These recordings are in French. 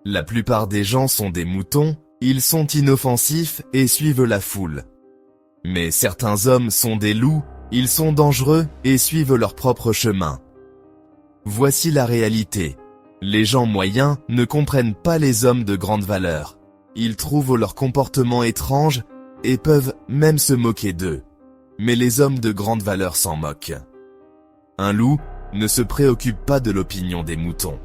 La plupart des gens sont des moutons, ils sont inoffensifs et suivent la foule. Mais certains hommes sont des loups, ils sont dangereux et suivent leur propre chemin. Voici la réalité. Les gens moyens ne comprennent pas les hommes de grande valeur. Ils trouvent leur comportement étrange et peuvent même se moquer d'eux. Mais les hommes de grande valeur s'en moquent. Un loup ne se préoccupe pas de l'opinion des moutons.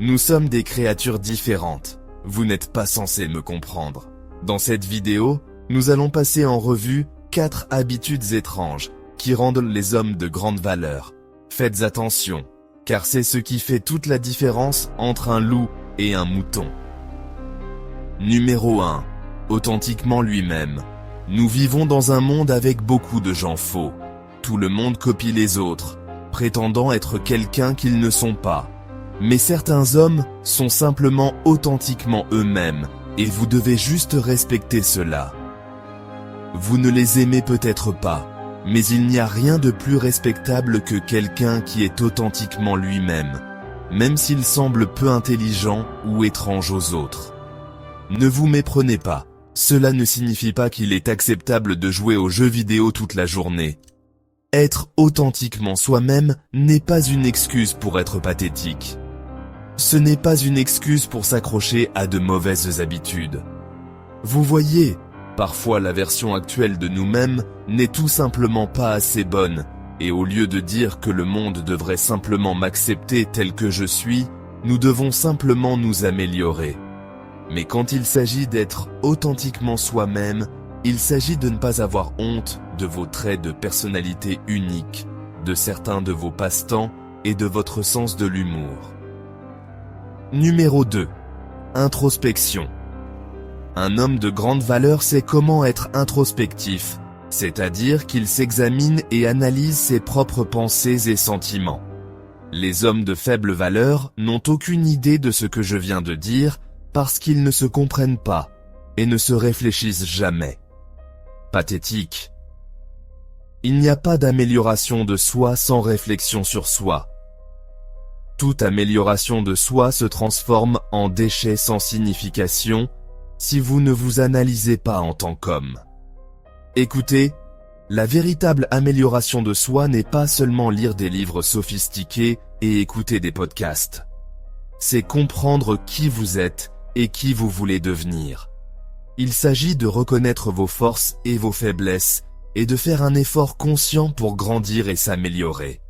Nous sommes des créatures différentes. Vous n'êtes pas censé me comprendre. Dans cette vidéo, nous allons passer en revue 4 habitudes étranges qui rendent les hommes de grande valeur. Faites attention, car c'est ce qui fait toute la différence entre un loup et un mouton. Numéro 1. Authentiquement lui-même. Nous vivons dans un monde avec beaucoup de gens faux. Tout le monde copie les autres, prétendant être quelqu'un qu'ils ne sont pas. Mais certains hommes sont simplement authentiquement eux-mêmes, et vous devez juste respecter cela. Vous ne les aimez peut-être pas, mais il n'y a rien de plus respectable que quelqu'un qui est authentiquement lui-même, même s'il semble peu intelligent ou étrange aux autres. Ne vous méprenez pas, cela ne signifie pas qu'il est acceptable de jouer aux jeux vidéo toute la journée. Être authentiquement soi-même n'est pas une excuse pour être pathétique. Ce n'est pas une excuse pour s'accrocher à de mauvaises habitudes. Vous voyez, parfois la version actuelle de nous-mêmes n'est tout simplement pas assez bonne, et au lieu de dire que le monde devrait simplement m'accepter tel que je suis, nous devons simplement nous améliorer. Mais quand il s'agit d'être authentiquement soi-même, il s'agit de ne pas avoir honte de vos traits de personnalité uniques, de certains de vos passe-temps et de votre sens de l'humour. Numéro 2. Introspection. Un homme de grande valeur sait comment être introspectif, c'est-à-dire qu'il s'examine et analyse ses propres pensées et sentiments. Les hommes de faible valeur n'ont aucune idée de ce que je viens de dire parce qu'ils ne se comprennent pas et ne se réfléchissent jamais. Pathétique. Il n'y a pas d'amélioration de soi sans réflexion sur soi. Toute amélioration de soi se transforme en déchet sans signification si vous ne vous analysez pas en tant qu'homme. Écoutez, la véritable amélioration de soi n'est pas seulement lire des livres sophistiqués et écouter des podcasts. C'est comprendre qui vous êtes et qui vous voulez devenir. Il s'agit de reconnaître vos forces et vos faiblesses et de faire un effort conscient pour grandir et s'améliorer.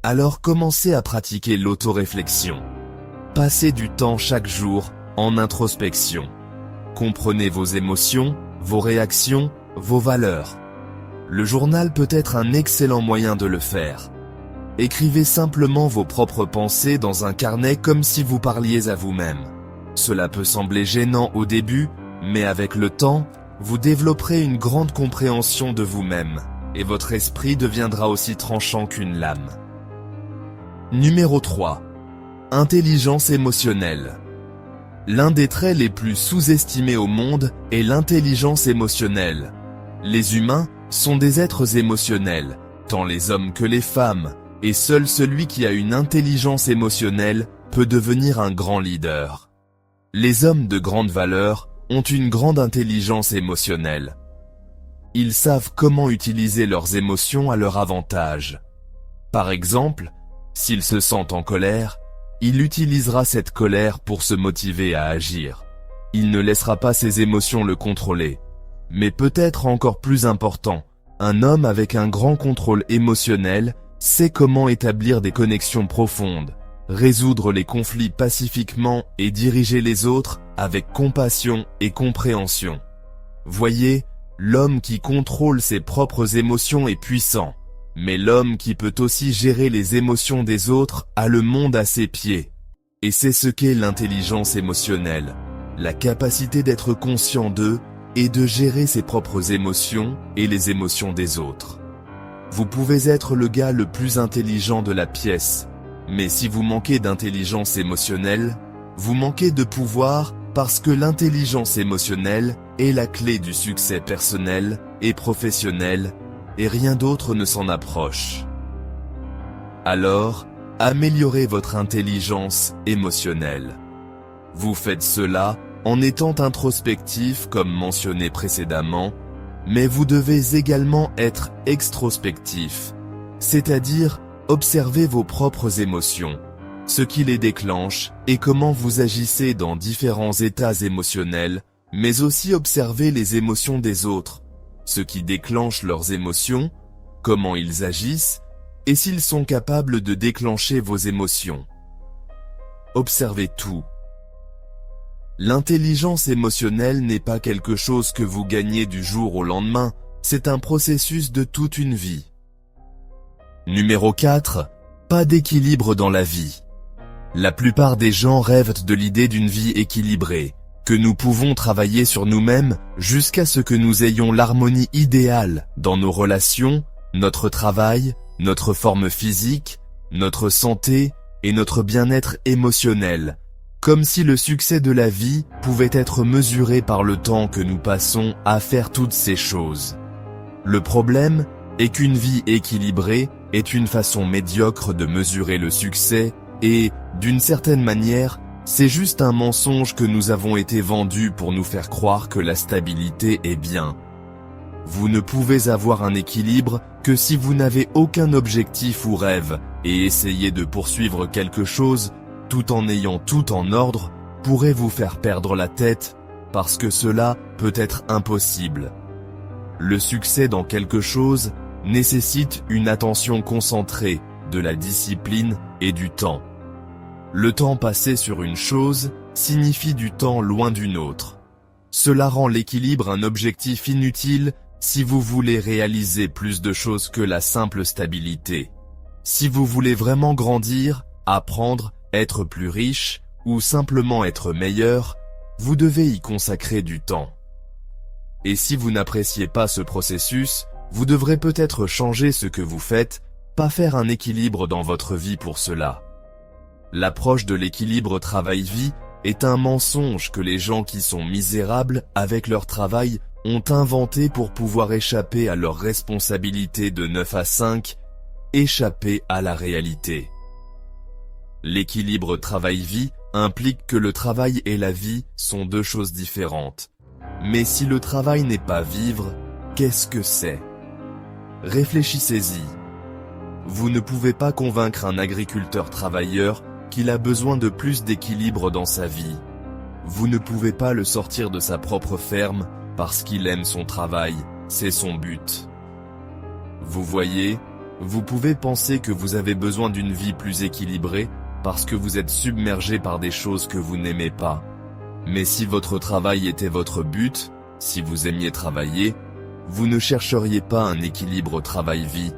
Alors commencez à pratiquer l'autoréflexion. Passez du temps chaque jour en introspection. Comprenez vos émotions, vos réactions, vos valeurs. Le journal peut être un excellent moyen de le faire. Écrivez simplement vos propres pensées dans un carnet comme si vous parliez à vous-même. Cela peut sembler gênant au début, mais avec le temps, vous développerez une grande compréhension de vous-même, et votre esprit deviendra aussi tranchant qu'une lame. Numéro 3. Intelligence émotionnelle. L'un des traits les plus sous-estimés au monde est l'intelligence émotionnelle. Les humains sont des êtres émotionnels, tant les hommes que les femmes, et seul celui qui a une intelligence émotionnelle peut devenir un grand leader. Les hommes de grande valeur ont une grande intelligence émotionnelle. Ils savent comment utiliser leurs émotions à leur avantage. Par exemple, s'il se sent en colère, il utilisera cette colère pour se motiver à agir. Il ne laissera pas ses émotions le contrôler. Mais peut-être encore plus important, un homme avec un grand contrôle émotionnel sait comment établir des connexions profondes, résoudre les conflits pacifiquement et diriger les autres avec compassion et compréhension. Voyez, l'homme qui contrôle ses propres émotions est puissant. Mais l'homme qui peut aussi gérer les émotions des autres a le monde à ses pieds. Et c'est ce qu'est l'intelligence émotionnelle, la capacité d'être conscient d'eux et de gérer ses propres émotions et les émotions des autres. Vous pouvez être le gars le plus intelligent de la pièce, mais si vous manquez d'intelligence émotionnelle, vous manquez de pouvoir parce que l'intelligence émotionnelle est la clé du succès personnel et professionnel, et rien d'autre ne s'en approche. Alors, améliorez votre intelligence émotionnelle. Vous faites cela en étant introspectif comme mentionné précédemment, mais vous devez également être extrospectif, c'est-à-dire observer vos propres émotions, ce qui les déclenche et comment vous agissez dans différents états émotionnels, mais aussi observer les émotions des autres, ce qui déclenche leurs émotions, comment ils agissent, et s'ils sont capables de déclencher vos émotions. Observez tout. L'intelligence émotionnelle n'est pas quelque chose que vous gagnez du jour au lendemain, c'est un processus de toute une vie. Numéro 4. Pas d'équilibre dans la vie. La plupart des gens rêvent de l'idée d'une vie équilibrée, que nous pouvons travailler sur nous-mêmes jusqu'à ce que nous ayons l'harmonie idéale dans nos relations, notre travail, notre forme physique, notre santé et notre bien-être émotionnel, comme si le succès de la vie pouvait être mesuré par le temps que nous passons à faire toutes ces choses. Le problème est qu'une vie équilibrée est une façon médiocre de mesurer le succès et, d'une certaine manière, c'est juste un mensonge que nous avons été vendus pour nous faire croire que la stabilité est bien. Vous ne pouvez avoir un équilibre que si vous n'avez aucun objectif ou rêve, et essayer de poursuivre quelque chose, tout en ayant tout en ordre, pourrait vous faire perdre la tête, parce que cela peut être impossible. Le succès dans quelque chose nécessite une attention concentrée, de la discipline et du temps. Le temps passé sur une chose signifie du temps loin d'une autre. Cela rend l'équilibre un objectif inutile si vous voulez réaliser plus de choses que la simple stabilité. Si vous voulez vraiment grandir, apprendre, être plus riche, ou simplement être meilleur, vous devez y consacrer du temps. Et si vous n'appréciez pas ce processus, vous devrez peut-être changer ce que vous faites, pas faire un équilibre dans votre vie pour cela. L'approche de l'équilibre travail-vie est un mensonge que les gens qui sont misérables avec leur travail ont inventé pour pouvoir échapper à leurs responsabilités de 9 à 5, échapper à la réalité. L'équilibre travail-vie implique que le travail et la vie sont deux choses différentes. Mais si le travail n'est pas vivre, qu'est-ce que c'est? Réfléchissez-y. Vous ne pouvez pas convaincre un agriculteur travailleur qu'il a besoin de plus d'équilibre dans sa vie. Vous ne pouvez pas le sortir de sa propre ferme parce qu'il aime son travail, c'est son but. Vous voyez, vous pouvez penser que vous avez besoin d'une vie plus équilibrée parce que vous êtes submergé par des choses que vous n'aimez pas. Mais si votre travail était votre but, si vous aimiez travailler, vous ne chercheriez pas un équilibre travail-vie.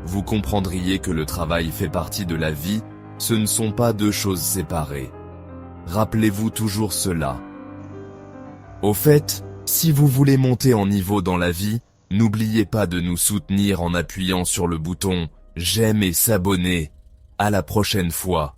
Vous comprendriez que le travail fait partie de la vie, ce ne sont pas deux choses séparées. Rappelez-vous toujours cela. Au fait, si vous voulez monter en niveau dans la vie, n'oubliez pas de nous soutenir en appuyant sur le bouton « J'aime » et s'abonner. À la prochaine fois.